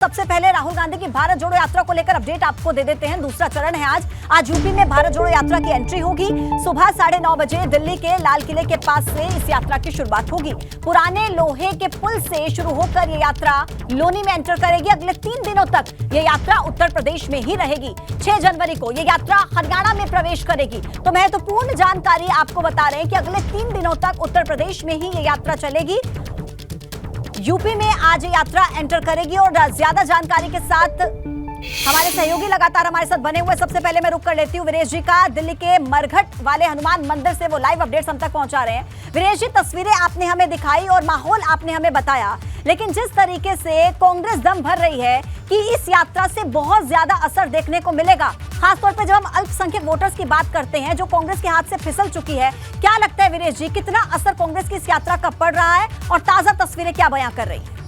सबसे पहले राहुल गांधी की भारत जोड़ो यात्रा को लेकर अपडेट आपको दे देते हैं। दूसरा चरण है आज यूपी में भारत जोड़ो यात्रा की एंट्री होगी। सुबह 9:30 बजे दिल्ली के लाल किले के पास से इस यात्रा की शुरुआत होगी। पुराने लोहे के पुल से शुरू होकर ये यात्रा लोनी में एंटर करेगी। अगले 3 दिनों तक ये यात्रा उत्तर प्रदेश में ही रहेगी। 6 जनवरी को ये यात्रा हरियाणा में प्रवेश करेगी। तो महत्वपूर्ण जानकारी आपको बता रहे हैं कि अगले 3 दिनों तक उत्तर प्रदेश में ही ये यात्रा चलेगी। यूपी में आज यात्रा एंटर करेगी और ज्यादा जानकारी के साथ हमारे सहयोगी लगातार हमारे साथ बने हुए। सबसे पहले मैं रुक कर लेती हूँ वीरेश जी का। दिल्ली के मरघट वाले हनुमान मंदिर से वो लाइव अपडेट्स हम तक पहुंचा रहे हैं। वीरेश जी, तस्वीरें आपने हमें दिखाई और माहौल आपने हमें बताया, लेकिन जिस तरीके से कांग्रेस दम भर रही है कि इस यात्रा से बहुत ज्यादा असर देखने को मिलेगा, खासतौर पर जब हम अल्पसंख्यक वोटर्स की बात करते हैं जो कांग्रेस के हाथ से फिसल चुकी है, क्या लगता है वीरेश जी, कितना असर कांग्रेस की इस यात्रा का पड़ रहा है और ताजा तस्वीरें क्या बयां कर रही है?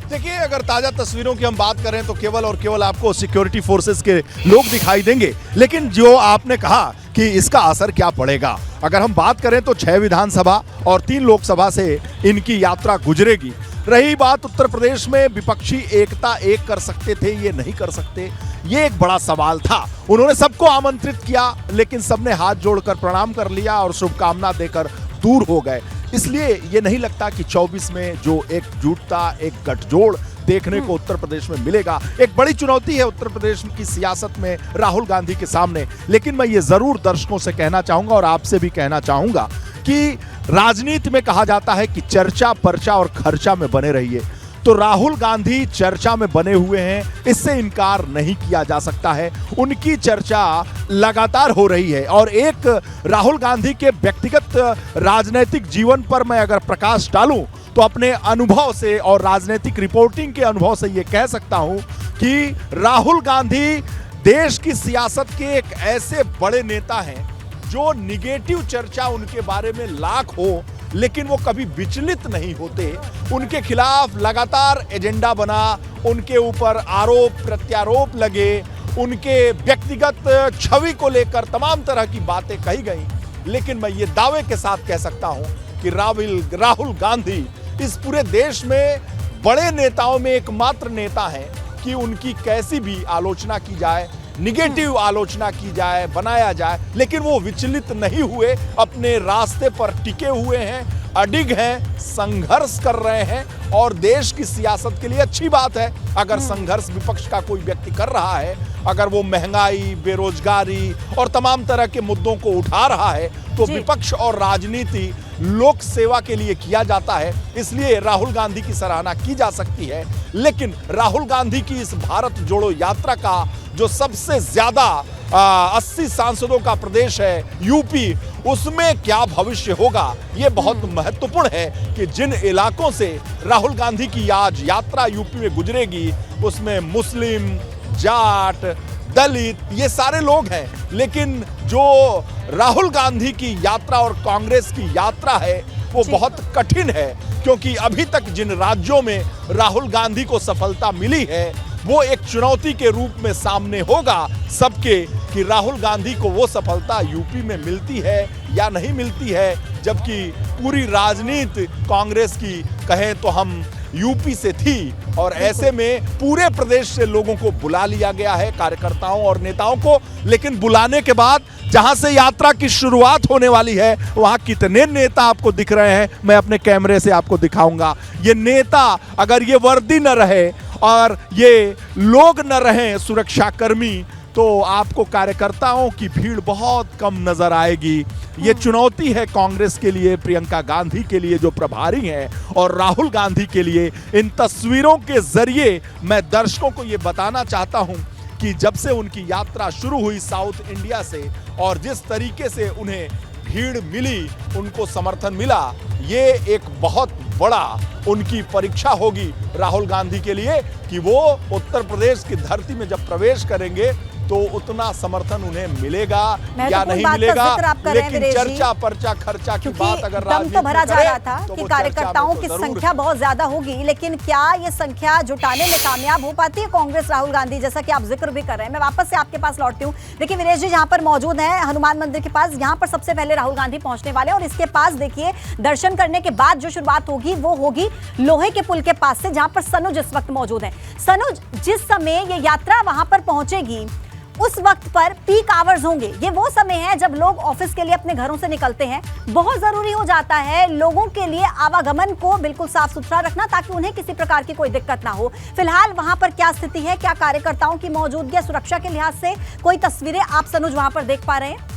देखिए, अगर ताजा तस्वीरों की हम बात करें तो केवल और केवल आपको सिक्योरिटी फोर्सेस के लोग दिखाई देंगे, लेकिन जो आपने कहा कि इसका असर क्या पड़ेगा, अगर हम बात करें तो 6 विधानसभा और 3 लोकसभा से इनकी यात्रा गुजरेगी। रही बात उत्तर प्रदेश में विपक्षी एकता एक कर सकते थे, ये नहीं कर सकते, ये एक बड़ा सवाल था। उन्होंने सबको आमंत्रित किया, लेकिन सबने हाथ जोड़कर प्रणाम कर लिया और शुभकामना देकर दूर हो गए। इसलिए ये नहीं लगता कि 24 में जो एकजुटता, एक गठजोड़ देखने को उत्तर प्रदेश में मिलेगा। एक बड़ी चुनौती है उत्तर प्रदेश की सियासत में राहुल गांधी के सामने। लेकिन मैं ये जरूर दर्शकों से कहना चाहूंगा और आपसे भी कहना चाहूंगा कि राजनीति में कहा जाता है कि चर्चा, पर्चा और खर्चा में बने रहिए। तो राहुल गांधी चर्चा में बने हुए हैं, इससे इनकार नहीं किया जा सकता है। उनकी चर्चा लगातार हो रही है और एक राहुल गांधी के व्यक्तिगत राजनीतिक जीवन पर मैं अगर प्रकाश डालूं तो अपने अनुभव से और राजनीतिक रिपोर्टिंग के अनुभव से यह कह सकता हूं कि राहुल गांधी देश की सियासत के एक ऐसे बड़े नेता हैं जो निगेटिव चर्चा उनके बारे में लाख हो, लेकिन वो कभी विचलित नहीं होते। उनके खिलाफ लगातार एजेंडा बना, उनके ऊपर आरोप प्रत्यारोप लगे, उनके व्यक्तिगत छवि को लेकर तमाम तरह की बातें कही गई। लेकिन मैं ये दावे के साथ कह सकता हूं कि राहुल गांधी इस पूरे देश में बड़े नेताओं में एकमात्र नेता हैं कि उनकी कैसी भी आलोचना की जाए, निगेटिव आलोचना की जाए, बनाया जाए, लेकिन वो विचलित नहीं हुए, अपने रास्ते पर टिके हुए हैं, अडिग हैं, संघर्ष कर रहे हैं। और देश की सियासत के लिए अच्छी बात है अगर संघर्ष विपक्ष का कोई व्यक्ति कर रहा है, अगर वो महंगाई, बेरोजगारी और तमाम तरह के मुद्दों को उठा रहा है, तो विपक्ष और राजनीति लोक सेवा के लिए किया जाता है। इसलिए राहुल गांधी की सराहना की जा सकती है। लेकिन राहुल गांधी की इस भारत जोड़ो यात्रा का जो सबसे ज्यादा 80 सांसदों का प्रदेश है यूपी, उसमें क्या भविष्य होगा, ये बहुत महत्वपूर्ण है कि जिन इलाकों से राहुल गांधी की आज यात्रा यूपी में गुजरेगी उसमें मुस्लिम, जाट, दलित, ये सारे लोग हैं। लेकिन जो राहुल गांधी की यात्रा और कांग्रेस की यात्रा है वो बहुत कठिन है, क्योंकि अभी तक जिन राज्यों में राहुल गांधी को सफलता मिली है वो एक चुनौती के रूप में सामने होगा सबके कि राहुल गांधी को वो सफलता यूपी में मिलती है या नहीं मिलती है। जबकि पूरी राजनीति कांग्रेस की कहें तो हम यूपी से थी, और ऐसे में पूरे प्रदेश से लोगों को बुला लिया गया है, कार्यकर्ताओं और नेताओं को। लेकिन बुलाने के बाद जहां से यात्रा की शुरुआत होने वाली है वहां कितने नेता आपको दिख रहे हैं, मैं अपने कैमरे से आपको दिखाऊंगा। ये नेता अगर ये वर्दी न रहे और ये लोग न रहें सुरक्षाकर्मी, तो आपको कार्यकर्ताओं की भीड़ बहुत कम नजर आएगी। ये चुनौती है कांग्रेस के लिए, प्रियंका गांधी के लिए जो प्रभारी हैं, और राहुल गांधी के लिए। इन तस्वीरों के जरिए मैं दर्शकों को ये बताना चाहता हूं कि जब से उनकी यात्रा शुरू हुई साउथ इंडिया से और जिस तरीके से उन्हें भीड़ मिली, उनको समर्थन मिला, ये एक बहुत बड़ा उनकी परीक्षा होगी राहुल गांधी के लिए कि वो उत्तर प्रदेश की धरती में जब प्रवेश करेंगे तो उतना समर्थन उन्हें मिलेगा या नहीं बात का मिलेगा। जिक्र आप कर रहे हैं लेकिन वीरेश जी। चर्चा पर्चा खर्चा की बात अगर दम तो भरा जा रहा था तो कि वो कार्यकर्ताओं चर्चा में की तो जरूर संख्या बहुत ज्यादा होगी, लेकिन क्या ये संख्या जुटाने में कामयाब हो पाती है कांग्रेस राहुल गांधी, जैसा कि आप जिक्र भी कर रहे हैं। मैं वापस से आपके पास लौटती हूँ। देखिए वीरेश जी जहां पर मौजूद है हनुमान मंदिर के पास, यहाँ पर सबसे पहले राहुल गांधी पहुंचने वाले और इसके पास देखिए दर्शन करने के बाद जो शुरुआत होगी वो होगी लोहे के पुल के पास से, जहां पर सनुज इस वक्त मौजूद है। सनुज, जिस समय ये यात्रा वहां पर पहुंचेगी उस वक्त पर पीक आवर्स होंगे। ये वो समय है जब लोग ऑफिस के लिए अपने घरों से निकलते हैं। बहुत जरूरी हो जाता है लोगों के लिए आवागमन को बिल्कुल साफ सुथरा रखना ताकि उन्हें किसी प्रकार की कोई दिक्कत ना हो। फिलहाल वहां पर क्या स्थिति है, क्या कार्यकर्ताओं की मौजूदगी सुरक्षा के लिहाज से कोई तस्वीरें आप सनुज वहां पर देख पा रहे हैं?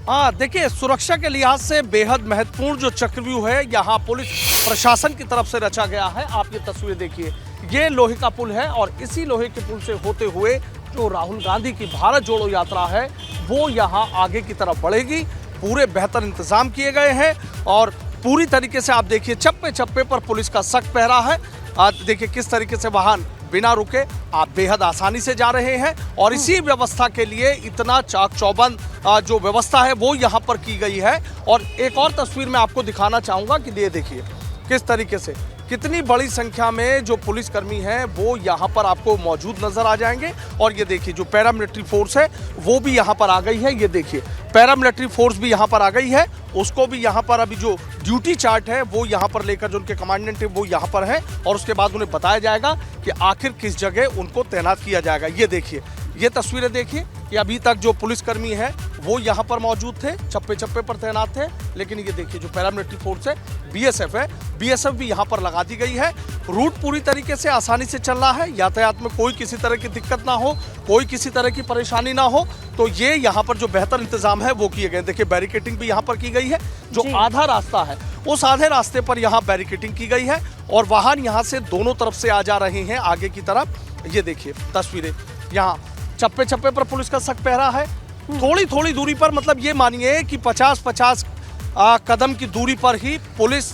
हाँ देखिए, सुरक्षा के लिहाज से बेहद महत्वपूर्ण जो चक्रव्यूह है यहाँ पुलिस प्रशासन की तरफ से रचा गया है। आप ये तस्वीरें देखिए, ये लोहे का पुल है और इसी लोहे के पुल से होते हुए जो राहुल गांधी की भारत जोड़ो यात्रा है वो यहाँ आगे की तरफ बढ़ेगी। पूरे बेहतर इंतजाम किए गए हैं और पूरी तरीके से आप देखिए चप्पे चप्पे पर पुलिस का सख्त पहरा है। देखिए किस तरीके से वाहन बिना रुके आप बेहद आसानी से जा रहे हैं और इसी व्यवस्था के लिए इतना चाक चौबंद जो व्यवस्था है वो यहाँ पर की गई है। और एक और तस्वीर मैं आपको दिखाना चाहूँगा कि ये देखिए किस तरीके से कितनी बड़ी संख्या में जो पुलिसकर्मी हैं वो यहाँ पर आपको मौजूद नजर आ जाएंगे। और ये देखिए जो पैरामिलिट्री फोर्स है वो भी यहाँ पर आ गई है। ये देखिए पैरामिलिट्री फोर्स भी यहाँ पर आ गई है, उसको भी यहाँ पर अभी जो ड्यूटी चार्ट है वो यहाँ पर लेकर जो उनके कमांडेंट है वो यहाँ पर है और उसके बाद उन्हें बताया जाएगा कि आखिर किस जगह उनको तैनात किया जाएगा। ये देखिए, ये तस्वीरें देखिए कि अभी तक जो पुलिसकर्मी है वो यहाँ पर मौजूद थे, चप्पे चप्पे पर तैनात थे। लेकिन ये देखिए जो पैरामिलिट्री फोर्स है बीएसएफ है, बीएसएफ भी यहाँ पर लगा दी गई है। रूट पूरी तरीके से आसानी से चल रहा है, यातायात में कोई किसी तरह की दिक्कत ना हो, कोई किसी तरह की परेशानी ना हो। तो ये यहाँ पर जो बेहतर इंतजाम है वो किए गए। देखिए बैरिकेटिंग भी यहाँ पर की गई है। जो आधा रास्ता है उस आधे रास्ते पर यहाँ बैरिकेटिंग की गई है और वाहन यहाँ से दोनों तरफ से आ जा रहे हैं आगे की तरफ। ये देखिए तस्वीरें, यहाँ चप्पे चप्पे पर पुलिस का सख्त पहरा है। थोड़ी थोड़ी दूरी पर, मतलब ये मानिए कि 50-50 कदम की दूरी पर ही पुलिस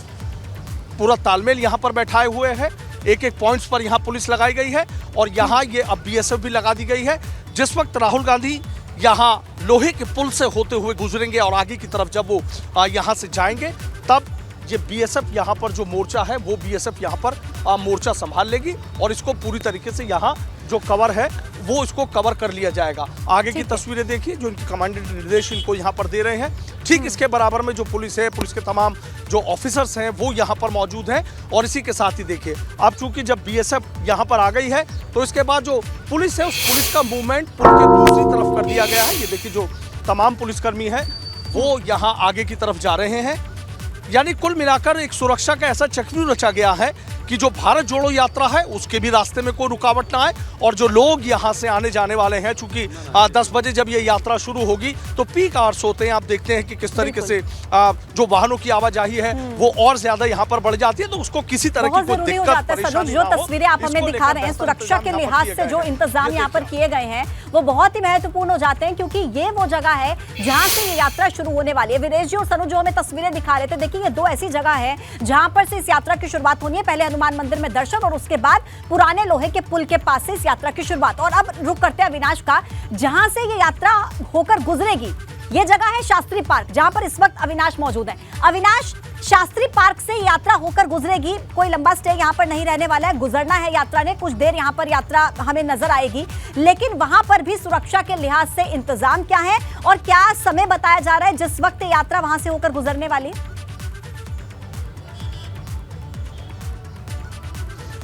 पूरा तालमेल यहाँ पर बैठाए हुए है। एक एक पॉइंट्स पर यहाँ पुलिस लगाई गई है और यहाँ ये अब बीएसएफ भी लगा दी गई है। जिस वक्त राहुल गांधी यहाँ लोहे के पुल से होते हुए गुजरेंगे और आगे की तरफ जब वो यहाँ से जाएंगे तब ये बीएसएफ यहाँ पर जो मोर्चा है वो बीएसएफ यहाँ पर मोर्चा संभाल लेगी और इसको पूरी तरीके से यहाँ जो कवर है वो इसको कवर कर लिया जाएगा। आगे की तस्वीरें देखिए जो इनके कमांडेंट निर्देश इनको यहाँ पर दे रहे हैं। ठीक इसके बराबर में जो पुलिस है, पुलिस के तमाम जो ऑफिसर्स हैं वो यहाँ पर मौजूद हैं। और इसी के साथ ही देखिए अब चूंकि जब बीएसएफ यहाँ पर आ गई है तो इसके बाद जो पुलिस है उस पुलिस का मूवमेंट पुल के दूसरी तरफ कर दिया गया है। ये देखिए जो तमाम पुलिसकर्मी हैं वो यहाँ आगे की तरफ जा रहे हैं। यानी कुल मिलाकर एक सुरक्षा का ऐसा चक्रव्यूह रचा गया है कि जो भारत जोड़ो यात्रा है उसके भी रास्ते में कोई रुकावट ना आए और जो लोग यहाँ से आने जाने वाले हैं, चूंकि 10 बजे जब ये यात्रा शुरू होगी तो पीक आवर्स होते हैं। आप देखते हैं कि किस तरीके से जो वाहनों की आवाजाही है वो और ज्यादा यहाँ पर बढ़ जाती है, तो उसको किसी तरह की कोई दिक्कत परेशानी जो तस्वीरें आप हमें दिखा रहे हैं सुरक्षा के लिहाज से जो इंतजाम यहाँ पर किए गए हैं वो बहुत ही महत्वपूर्ण हो जाते हैं, क्योंकि ये वो जगह है जहाँ से ये यात्रा शुरू होने वाली है। वीरेश जी और सनु जो हमें तस्वीरें दिखा रहे थे, देखिए ये दो ऐसी जगह है जहाँ पर से इस यात्रा की शुरुआत होनी है। पहले हनुमान मंदिर में दर्शन और उसके बाद पुराने लोहे के पुल के पास से इस यात्रा की शुरुआत। और अब रुक करते हैं अविनाश का, जहां से ये यात्रा होकर गुजरेगी। ये जगह है शास्त्री पार्क, जहां पर इस वक्त अविनाश मौजूद है। अविनाश, शास्त्री पार्क से यात्रा होकर गुजरेगी, कोई लंबा स्टे यहां पर नहीं रहने वाला है, गुजरना है यात्रा ने, कुछ देर यहां पर यात्रा हमें नजर आएगी, लेकिन वहां पर भी सुरक्षा के लिहाज से इंतजाम क्या है और क्या समय बताया जा रहा है जिस वक्त यात्रा वहां से होकर गुजरने वाली?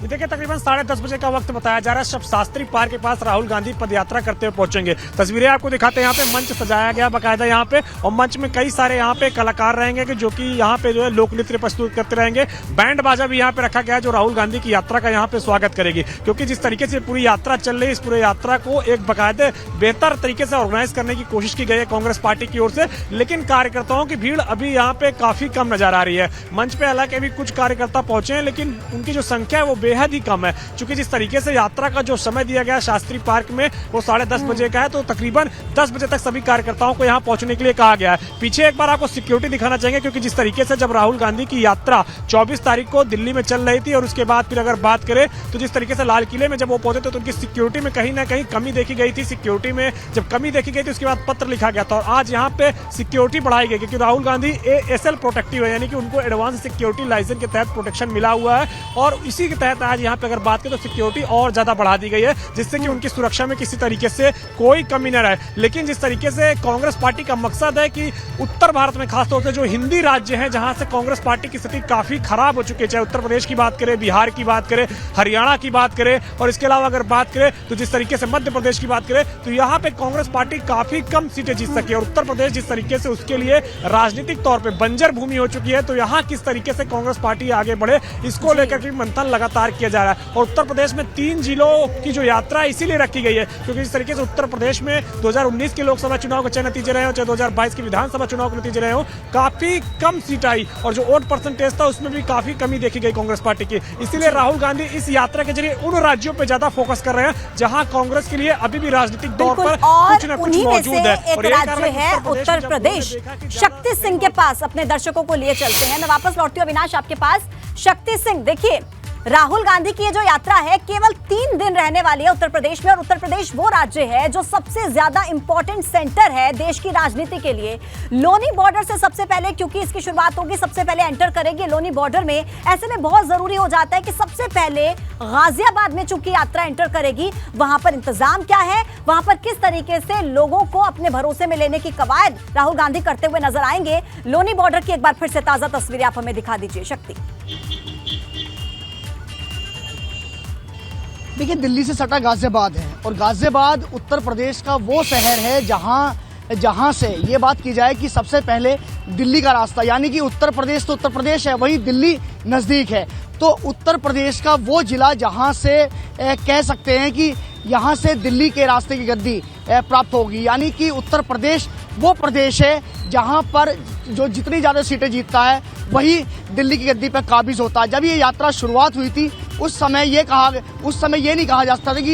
देखिए तकरीबन 10:30 बजे का वक्त बताया जा रहा है। सब शास्त्री पार्क के पास राहुल गांधी पदयात्रा करते हुए पहुंचेंगे। तस्वीरें आपको दिखाते हैं, यहाँ पे मंच सजाया गया बाकायदा यहाँ पे, और मंच में कई सारे यहाँ पे कलाकार रहेंगे कि जो कि यहाँ पे जो है लोक नृत्य प्रस्तुत करते रहेंगे। बैंड बाजा भी यहाँ पे रखा गया है जो राहुल गांधी की यात्रा का यहाँ पे स्वागत करेगी, क्योंकि जिस तरीके से पूरी यात्रा चल रही है इस पूरी यात्रा को एक बाकायदे बेहतर तरीके से ऑर्गेनाइज करने की कोशिश की गई है कांग्रेस पार्टी की ओर से, लेकिन कार्यकर्ताओं की भीड़ अभी यहाँ पे काफी कम नजर आ रही है। मंच पे हालांकि अभी कुछ कार्यकर्ता पहुंचे हैं लेकिन उनकी जो संख्या है वो बेहद ही कम है, क्योंकि जिस तरीके से यात्रा का जो समय दिया गया शास्त्री पार्क में वो 10:30 बजे का है, तो तकरीबन 10 बजे तक सभी कार्यकर्ताओं को यहाँ पहुंचने के लिए कहा गया है। पीछे एक बार आपको सिक्योरिटी दिखाना चाहेंगे, क्योंकि जिस तरीके से जब राहुल गांधी की यात्रा 24 तारीख को दिल्ली में चल रही थी और उसके बाद फिर अगर बात करें तो जिस तरीके से लाल किले में जब वो पहुंचे थे तो उनकी सिक्योरिटी में कहीं ना कहीं कमी देखी गई थी। सिक्योरिटी में जब कमी देखी गई थी उसके बाद पत्र लिखा गया था और आज यहाँ पे सिक्योरिटी बढ़ाई गई, क्योंकि राहुल गांधी ASL प्रोटेक्टिव है, यानी कि उनको एडवांस सिक्योरिटी लाइसेंस के तहत प्रोटेक्शन मिला हुआ है और इसी के तहत आज यहाँ पे अगर बात करें तो सिक्योरिटी और ज्यादा बढ़ा दी गई है, जिससे कि उनकी सुरक्षा में किसी तरीके से कोई कमी न रहे। लेकिन जिस तरीके से कांग्रेस पार्टी का मकसद है कि उत्तर भारत में खासतौर से जो हिंदी राज्य हैं जहां से कांग्रेस पार्टी की स्थिति काफी खराब हो चुकी है, चाहे उत्तर प्रदेश की बात करें, बिहार की बात करें, हरियाणा की बात करें और इसके अलावा अगर बात करें तो जिस तरीके से मध्य प्रदेश की बात करें तो यहाँ पे कांग्रेस पार्टी काफी कम सीटें जीत सकी है और उत्तर प्रदेश जिस तरीके से उसके लिए राजनीतिक तौर पर बंजर भूमि हो चुकी है, तो यहाँ किस तरीके से कांग्रेस पार्टी आगे बढ़े इसको लेकर के मंथन लगातार किया जा रहा है। और उत्तर प्रदेश में 3 जिलों की जो यात्रा इसीलिए रखी गई है क्योंकि जिस तरीके से उत्तर प्रदेश में 2019 के लोकसभा चुनाव के चाहे नतीजे रहे हो चाहे 2022 के विधानसभा चुनाव के नतीजे रहे हो, काफी कम सीट आई और जो वोट परसेंटेज था उसमें भी काफी कमी देखी गई कांग्रेस पार्टी की। इसीलिए राहुल गांधी इस यात्रा के जरिए उन राज्यों पर ज्यादा फोकस कर रहे हैं जहां कांग्रेस के लिए अभी भी राजनीतिक तौर पर कुछ न कुछ मौजूद है। एक राज्य है उत्तर प्रदेश। शक्ति सिंह के पास अपने दर्शकों को लिए चलते हैं। मैं वापस लौटती हूँ अविनाश आपके पास। शक्ति सिंह, देखिए राहुल गांधी की ये जो यात्रा है केवल 3 दिन रहने वाली है उत्तर प्रदेश में और उत्तर प्रदेश वो राज्य है जो सबसे ज्यादा इंपॉर्टेंट सेंटर है देश की राजनीति के लिए। लोनी बॉर्डर से सबसे पहले क्योंकि इसकी शुरुआत होगी, सबसे पहले एंटर करेंगे लोनी बॉर्डर में। ऐसे में बहुत जरूरी हो जाता है कि सबसे पहले गाजियाबाद में चूंकि यात्रा एंटर करेगी, वहां पर इंतजाम क्या है, वहां पर किस तरीके से लोगों को अपने भरोसे में लेने की कवायद राहुल गांधी करते हुए नजर आएंगे। लोनी बॉर्डर की एक बार फिर से ताजा तस्वीरें आप हमें दिखा दीजिए शक्ति। देखिए, दिल्ली से सटा गाजियाबाद है और गाजियाबाद उत्तर प्रदेश का वो शहर है जहां से ये बात की जाए कि सबसे पहले दिल्ली का रास्ता, यानी कि उत्तर प्रदेश तो उत्तर प्रदेश है, वहीं दिल्ली नज़दीक है, तो उत्तर प्रदेश का वो जिला जहां से कह सकते हैं कि यहाँ से दिल्ली के रास्ते की गद्दी प्राप्त होगी। यानी कि उत्तर प्रदेश वो प्रदेश है जहाँ पर जो जितनी ज़्यादा सीटें जीतता है वही दिल्ली की गद्दी पर काबिज होता है। जब ये यात्रा शुरुआत हुई थी उस समय ये नहीं कहा जा सकता था कि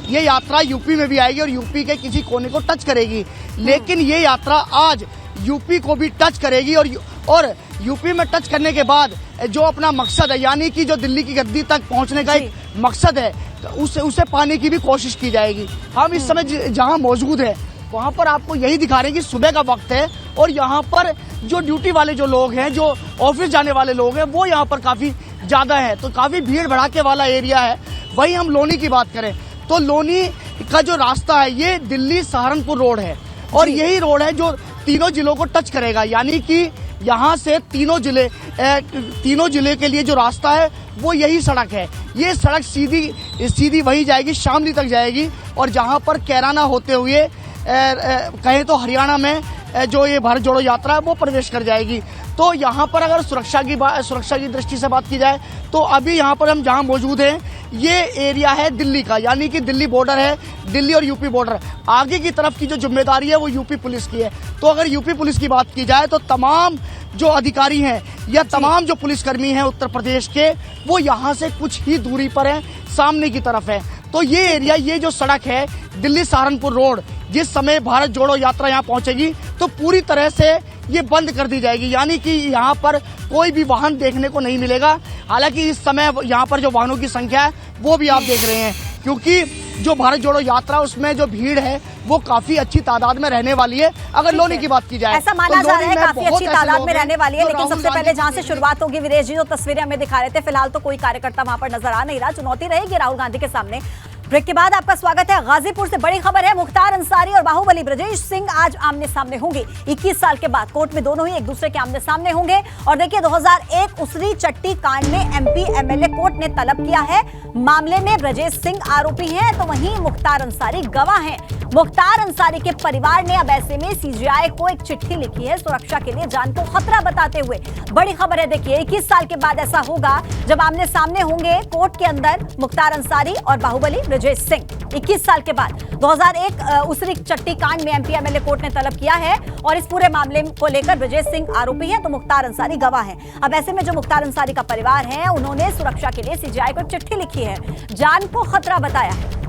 ये यात्रा यूपी में भी आएगी और यूपी के किसी कोने को टच करेगी, लेकिन ये यात्रा आज यूपी को भी टच करेगी और यूपी में टच करने के बाद जो अपना मकसद है, यानी कि जो दिल्ली की गद्दी तक पहुंचने का एक मकसद है, तो उसे पाने की भी कोशिश की जाएगी। हम इस समय जहां मौजूद है वहां पर आपको यही दिखा रहे हैं कि सुबह का वक्त है और यहाँ पर जो ड्यूटी वाले जो लोग हैं, जो ऑफिस जाने वाले लोग हैं, वो यहाँ पर काफ़ी ज़्यादा है, तो काफ़ी भीड़ भड़ाके वाला एरिया है। वहीं हम लोनी की बात करें तो लोनी का जो रास्ता है ये दिल्ली सहारनपुर रोड है और यही रोड है जो तीनों जिलों को टच करेगा। यानी कि यहाँ से तीनों जिले के लिए जो रास्ता है वो यही सड़क है। ये सड़क सीधी वही जाएगी, शामली तक जाएगी और जहाँ पर कैराना होते हुए कहें तो हरियाणा में जो ये भारत जोड़ो यात्रा है वो प्रवेश कर जाएगी। तो यहाँ पर अगर सुरक्षा की दृष्टि से बात की जाए तो अभी यहाँ पर हम जहाँ मौजूद हैं ये एरिया है दिल्ली का, यानी कि दिल्ली बॉर्डर है, दिल्ली और यूपी बॉर्डर। आगे की तरफ की जो जिम्मेदारी है वो यूपी पुलिस की है। तो अगर यूपी पुलिस की बात की जाए तो तमाम जो अधिकारी हैं या तमाम जो पुलिसकर्मी हैं उत्तर प्रदेश के, वो यहाँ से कुछ ही दूरी पर हैं, सामने की तरफ है। तो ये एरिया, ये जो सड़क है दिल्ली सहारनपुर रोड, जिस समय भारत जोड़ो यात्रा यहाँ पहुंचेगी तो पूरी तरह से ये बंद कर दी जाएगी, यानी कि यहाँ पर कोई भी वाहन देखने को नहीं मिलेगा। हालांकि इस समय यहाँ पर जो वाहनों की संख्या है वो भी आप देख रहे हैं, क्योंकि जो भारत जोड़ो यात्रा उसमें जो भीड़ है वो काफी अच्छी तादाद में रहने वाली है। अगर लोनी की बात की जाए ऐसा माना जा रहा है काफी अच्छी तादाद में रहने वाली है, लेकिन सबसे पहले जहां से शुरुआत होगी, विदेश जी जो तस्वीरें हमें दिखा रहे थे, फिलहाल तो कोई कार्यकर्ता वहां पर नजर आ नहीं रहा। चुनौती रहेगी राहुल गांधी के सामने। ब्रेक के बाद आपका स्वागत है। गाजीपुर से बड़ी खबर है, मुख्तार अंसारी और बाहुबली ब्रजेश सिंह आज आमने सामने होंगे। 21 साल के बाद कोर्ट में दोनों ही एक दूसरे के आमने सामने होंगे। और देखिए 2001 उसरी चट्टी कांड में एमपी एमएलए कोर्ट ने तलब किया है। मामले में ब्रजेश सिंह आरोपी हैं तो वहीं मुख्तार अंसारी गवाह हैं। मुख्तार अंसारी के परिवार ने अब ऐसे में सीजीआई को एक चिट्ठी लिखी है सुरक्षा के लिए जान को खतरा बताते हुए। बड़ी खबर है, देखिए 21 साल के बाद ऐसा होगा जब आमने सामने होंगे कोर्ट के अंदर मुख्तार अंसारी और बाहुबली ब्रजेश सिंह। 21 साल के बाद 2001 उसरी चट्टी कांड में एमपी एमएलए कोर्ट ने तलब किया है और इस पूरे मामले को लेकर ब्रजेश सिंह आरोपी है तो मुख्तार अंसारी गवाह है। अब ऐसे में जो मुख्तार अंसारी का परिवार है उन्होंने सुरक्षा के लिए सीजीआई को चिट्ठी लिखी है, जान को खतरा बताया है।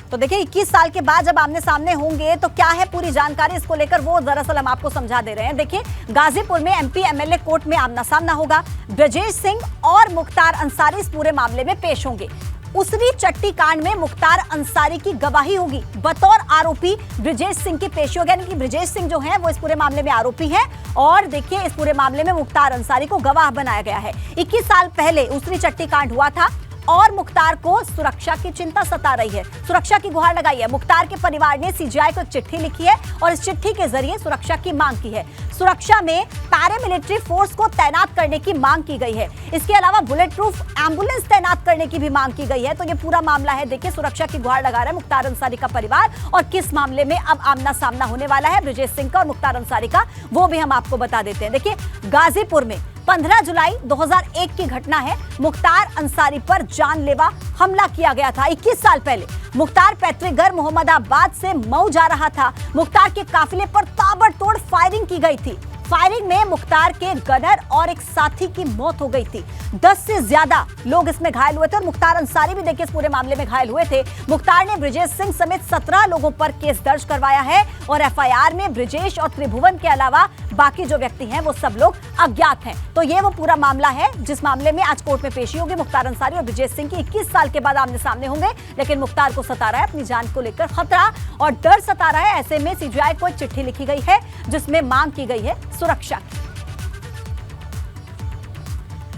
तो देखिए 21 साल के बाद जब आमने सामने होंगे तो क्या है पूरी जानकारी, इसको लेकर वो दरअसल हम आपको समझा दे रहे हैं। देखिए गाजीपुर में एमपी एमएलए कोर्ट में आमना सामना होगा। ब्रजेश सिंह और मुख्तार अंसारी इस पूरे मामले में पेश होंगे। उसरी चट्टी कांड में मुख्तार अंसारी की गवाही होगी। बतौर आरोपी ब्रजेश सिंह की पेशी होगी, यानी कि ब्रजेश सिंह जो है वो इस पूरे मामले में आरोपी है और देखिए इस पूरे मामले में मुख्तार अंसारी को गवाह बनाया गया है। 21 साल पहले उसरी चट्टी कांड हुआ था और मुख्तार को सुरक्षा की चिंता सता रही है, सुरक्षा की गुहार लगाई है। मुख्तार के परिवार ने सीजीआई को एक चिट्ठी लिखी है और इस चिट्ठी के जरिए सुरक्षा की मांग की है। सुरक्षा में पैरामिलिट्री फोर्स को तैनात करने की मांग की गई है। इसके अलावा बुलेट प्रूफ एम्बुलेंस तैनात करने की भी मांग की गई है। तो ये पूरा मामला है, देखिए सुरक्षा की गुहार लगा रहा है मुख्तार अंसारी का परिवार और किस मामले में अब आमना सामना होने वाला है ब्रजेश सिंह का और मुख्तार अंसारी का, वो भी हम आपको बता देते हैं। देखिए गाजीपुर में 15 जुलाई 2001 की घटना है। मुख्तार अंसारी पर जानलेवा हमला किया गया था 21 साल पहले। मुख्तार पैतृक घर मोहम्मदाबाद से मऊ जा रहा था। मुख्तार के काफिले पर ताबड़तोड़ फायरिंग की गई थी। फायरिंग में मुख्तार के गनर और एक साथी की मौत हो गई थी। 10 से ज्यादा लोग इसमें घायल हुए थे और मुख्तार अंसारी भी देखिए इस पूरे मामले में घायल हुए थे। मुख्तार ने ब्रजेश सिंह समेत 17 लोगों पर केस दर्ज करवाया है और एफआईआर में ब्रजेश और त्रिभुवन के अलावा बाकी जो व्यक्ति हैं वो सब लोग अज्ञात हैं। तो ये वो पूरा मामला है जिस मामले में आज कोर्ट में पेशी होगी। मुख्तार अंसारी और ब्रजेश सिंह की 21 साल के बाद आमने सामने होंगे, लेकिन मुख्तार को सता रहा है अपनी जान को लेकर खतरा और डर सता रहा है। ऐसे में सीजीआई को एक चिट्ठी लिखी गई है जिसमें मांग की गई है सुरक्षा की।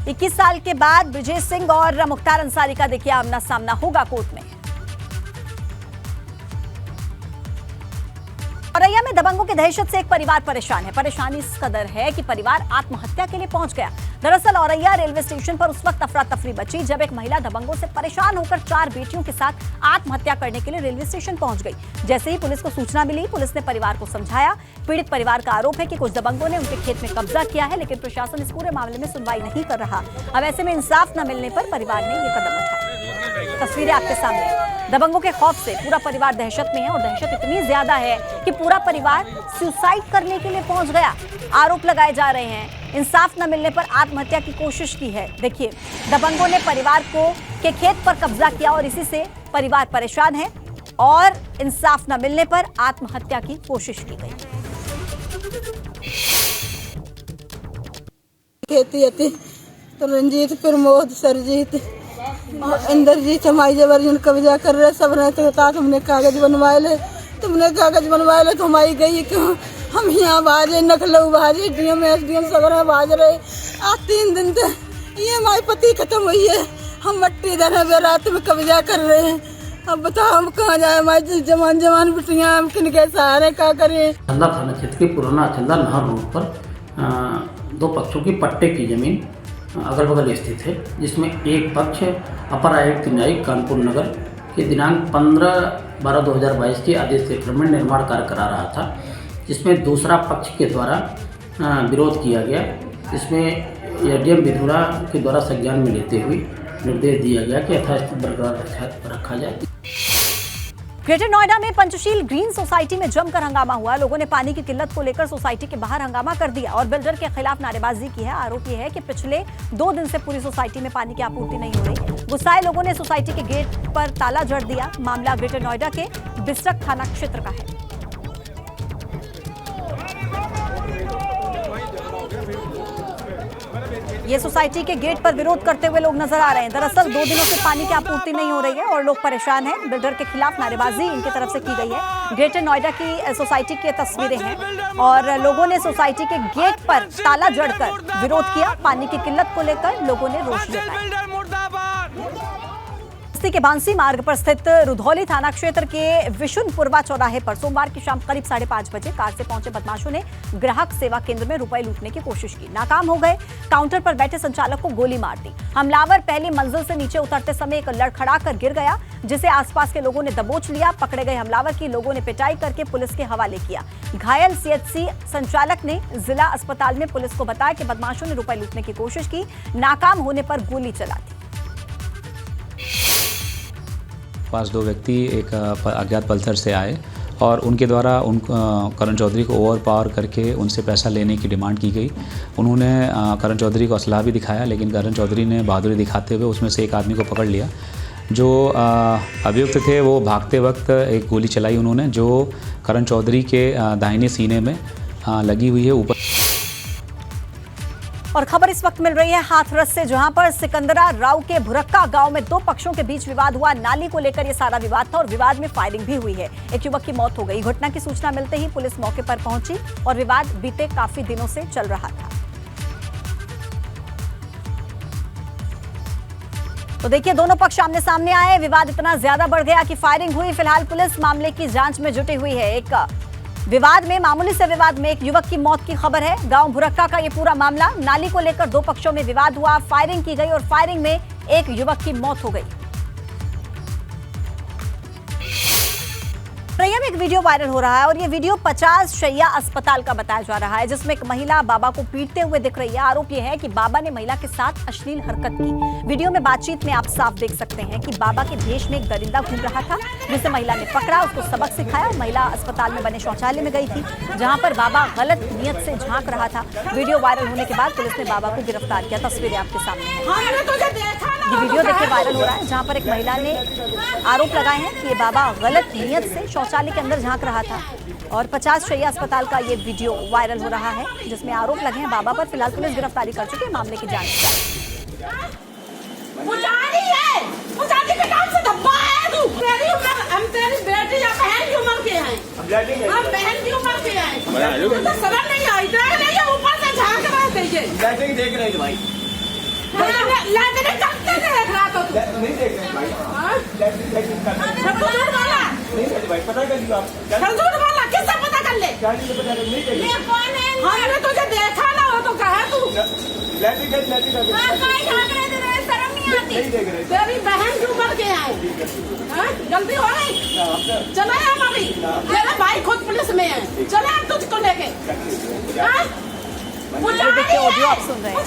21 साल के बाद ब्रजेश सिंह और मुख्तार अंसारी का देखिए आमना सामना होगा कोर्ट में। औरैया में दबंगों की दहशत से एक परिवार परेशान है। परेशानी इस कदर है कि परिवार आत्महत्या के लिए पहुंच गया। दरअसल औरैया रेलवे स्टेशन पर उस वक्त अफरा तफरी मची जब एक महिला दबंगों से परेशान होकर 4 बेटियों के साथ आत्महत्या करने के लिए रेलवे स्टेशन पहुंच गई। जैसे ही पुलिस को सूचना मिली, पुलिस ने परिवार को समझाया। पीड़ित परिवार का आरोप है कि कुछ दबंगों ने उनके खेत में कब्जा किया है, लेकिन प्रशासन इस पूरे मामले में सुनवाई नहीं कर रहा। अब ऐसे में इंसाफ न मिलने पर परिवार ने ये कदम उठाया। तस्वीरें आपके सामने। दबंगों के खौफ से पूरा परिवार दहशत में है और दहशत इतनी ज्यादा है कि पूरा परिवार सुसाइड करने के लिए पहुंच गया। आरोप लगाए जा रहे हैं, इंसाफ न मिलने पर आत्महत्या की कोशिश की है। देखिए दबंगों ने परिवार के खेत पर कब्जा किया और इसी से परिवार परेशान है और इंसाफ न मिलने पर आत्महत्या की कोशिश की गई। खेती तो रंजीत प्रमोद सरजीत इंद्रजीत हमारी जबरन कब्जा कर रहे सब रहते होता। तुमने कागज बनवाए ले तो हमारी गई क्यों? हम यहाँ बाजे नखलऊ बाजे डीएम एसडीएम सब रहे बाज रहे। आज 3 दिन से ये हमारी पति खत्म हुई है। हम मट्टी दर रात में कब्जा कर रहे हैं। अब बताओ हम कहाँ जाए? हमारी जवान बिटियाँ हम किनके सहारे क्या करें? अचंदा थाना क्षेत्र के पुराना अचंदा नहर रोड पर 2 पक्षों की पट्टे की जमीन अगल बगल स्थित है, जिसमें एक पक्ष अपर आयुक्त न्यायिक कानपुर नगर के दिनांक 15/12/2022 के आदेश से क्रमण निर्माण कार्य करा रहा था, जिसमें दूसरा पक्ष के द्वारा विरोध किया गया। इसमें एडीएम विधुड़ा के द्वारा संज्ञान में लेते हुए निर्देश दिया गया कि यथास्थिति बरकरार रखा जाए। ग्रेटर नोएडा में पंचशील ग्रीन सोसाइटी में जमकर हंगामा हुआ। लोगों ने पानी की किल्लत को लेकर सोसाइटी के बाहर हंगामा कर दिया और बिल्डर के खिलाफ नारेबाजी की है। आरोप यह है कि पिछले 2 दिन से पूरी सोसाइटी में पानी की आपूर्ति नहीं हो रही। गुस्साए लोगों ने सोसाइटी के गेट पर ताला जड़ दिया। मामला ग्रेटर नोएडा के बिस्रक थाना क्षेत्र का है। ये सोसाइटी के गेट पर विरोध करते हुए लोग नजर आ रहे हैं। दरअसल 2 दिनों से पानी की आपूर्ति नहीं हो रही है और लोग परेशान हैं। बिल्डर के खिलाफ नारेबाजी इनकी तरफ से की गई है। ग्रेटर नोएडा की सोसाइटी की तस्वीरें हैं और लोगों ने सोसाइटी के गेट पर ताला जड़कर विरोध किया। पानी की किल्लत को लेकर लोगों ने रोष जताया। बस्ती के बांसी मार्ग पर स्थित रुधौली थाना क्षेत्र के विशुनपुरवा चौराहे पर सोमवार की शाम करीब 5:30 बजे कार से पहुंचे बदमाशों ने ग्राहक सेवा केंद्र में रुपए लूटने की कोशिश की। नाकाम हो गए। काउंटर पर बैठे संचालक को गोली मार दी। हमलावर पहली मंजिल से नीचे उतरते समय एक लड़खड़ा कर गिर गया, जिसे आसपास के लोगों ने दबोच लिया। पकड़े गए हमलावर की लोगों ने पिटाई करके पुलिस के हवाले किया। घायल सीएचसी संचालक ने जिला अस्पताल में पुलिस को बताया कि बदमाशों ने रुपए लूटने की कोशिश की। नाकाम होने पर गोली चला दी। पास दो व्यक्ति एक अज्ञात पल्सर से आए और उनके द्वारा करण चौधरी को ओवर पावर करके उनसे पैसा लेने की डिमांड की गई। उन्होंने करण चौधरी को असलाह भी दिखाया, लेकिन करण चौधरी ने बहादुरी दिखाते हुए उसमें से एक आदमी को पकड़ लिया। जो अभियुक्त थे वो भागते वक्त एक गोली चलाई उन्होंने, जो करण चौधरी के दाहिने सीने में लगी हुई है ऊपर। और खबर इस वक्त मिल रही है हाथरस से, जहां पर सिकंदरा राव के भुरक्का गांव में दो पक्षों के बीच विवाद हुआ। नाली को लेकर यह सारा विवाद था और विवाद में फायरिंग भी हुई है। एक युवक की मौत हो गई। घटना की सूचना मिलते ही पुलिस मौके पर पहुंची और विवाद बीते काफी दिनों से चल रहा था। तो देखिए, दोनों पक्ष आमने सामने आए। विवाद इतना ज्यादा बढ़ गया कि फायरिंग हुई। फिलहाल पुलिस मामले की जांच में जुटी हुई है। एक विवाद में, मामूली से विवाद में एक युवक की मौत की खबर है। गांव भुरक्का का ये पूरा मामला, नाली को लेकर दो पक्षों में विवाद हुआ, फायरिंग की गई और फायरिंग में एक युवक की मौत हो गई। रैया में एक वीडियो वायरल हो रहा है और ये वीडियो 50 शैय्या अस्पताल का बताया जा रहा है, जिसमें एक महिला बाबा को पीटते हुए दिख रही है। आरोप यह है कि बाबा ने महिला के साथ अश्लील हरकत की। वीडियो में बातचीत में आप साफ देख सकते हैं कि बाबा के भेष में एक दरिंदा घूम रहा था, जिसे महिला ने पकड़ा, उसको सबक सिखाया और महिला अस्पताल में बने शौचालय में गई थी, जहां पर बाबा गलत नियत से झांक रहा था। वीडियो वायरल होने के बाद पुलिस ने बाबा को गिरफ्तार किया। तस्वीरें आपके सामने हैं। ये वीडियो देखिए वायरल हो रहा है, जहां पर एक महिला ने आरोप लगाए हैं कि ये बाबा गलत नियत से शौचालय के अंदर झांक रहा था। और 50 शैय्या अस्पताल का ये वीडियो वायरल हो रहा है, जिसमें आरोप लगे हैं बाबा पर। फिलहाल पुलिस गिरफ्तारी कर चुकी है, मामले की जांच पुजारी है, पुजारी के नाम से धब्बा है तू। तेरी उम्र, हम तेरी बेटी या बहन की उम्र के हैं, हम बहन की उम्र के हैं। तो शर्म नहीं आई, नहीं है, ऊपर से झांक रहे थे ये। देख रहे थे भाई, लैंडने करते देख रहा तो तू नहीं देख रहे भाई। झूठ वाला नहीं देख भाई, पता कर लियो आप। झूठ वाला किससे पता कर ले? ये कौन है? हमने तुझे देखा ना हो तो कहा तू लैंडिंग झांक रहे थे, शर्म नहीं आती? तेरी बहन की उम्र के हैं, गलती हो गई। चले हम अभी, तेरा भाई खुद पुलिस में है, चले हम तुझको लेके। देखिए ऑडियो आप सुन रहे हैं।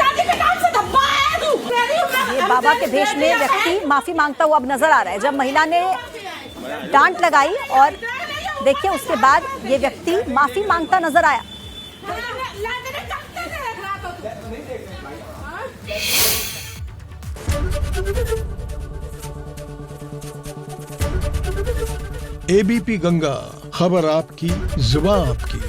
ये बाबा के भेष में व्यक्ति माफी मांगता हुआ अब नजर आ रहा है। जब महिला ने डांट लगाई और देखिए उसके बाद ये व्यक्ति माफी मांगता नजर आया। एबीपी गंगा, खबर आपकी, जुबान आपकी।